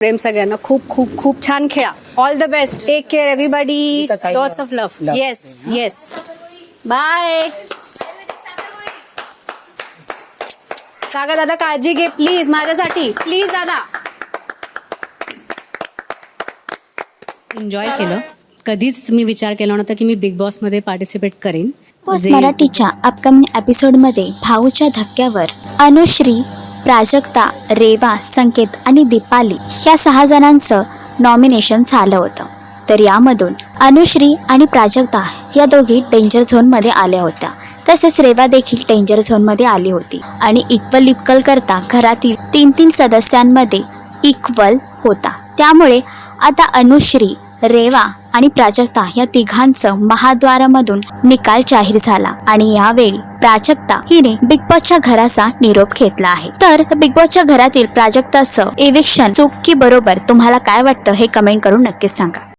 प्रेम सगळ्यांना. खूप खूप खूप छान खेळा. All the best. Take care everybody. Lots of love. Yes yes. Bye. Sagar दादा काळजी घे प्लीज माझ्यासाठी. प्लीज दादा. एन्जॉय केलं. कधीच मी विचार केला नव्हता की मी बिग बॉस मध्ये पार्टिसिपेट करेन. बॉस मराठीच्या अपकमिंग एपिसोडमध्ये भाऊच्या धक्क्यावर अनुश्री, प्राजक्ता, रेवा, संकेत आणि दीपाली या 6 जणांचं नॉमिनेशन झालं होतं. तर यामधून अनुश्री आणि प्राजक्ता या दोघी डेंजर झोनमध्ये आल्या होत्या. तसेच रेवा देखील डेंजर झोनमध्ये आली होती आणि इक्वल करता घरातील 3 सदस्यांमध्ये इक्वल होता. त्यामुळे आता अनुश्री, रेवा आणि प्राजक्ता या तिघांचं महाद्वारामधून निकाल जाहीर झाला आणि यावेळी प्राजक्ता हिने बिग बॉसच्या घराचा निरोप घेतला आहे. तर बिग बॉसच्या घरातील प्राजक्ताचं एविक्शन चूक की बरोबर तुम्हाला काय वाटतं हे कमेंट करून नक्कीच सांगा.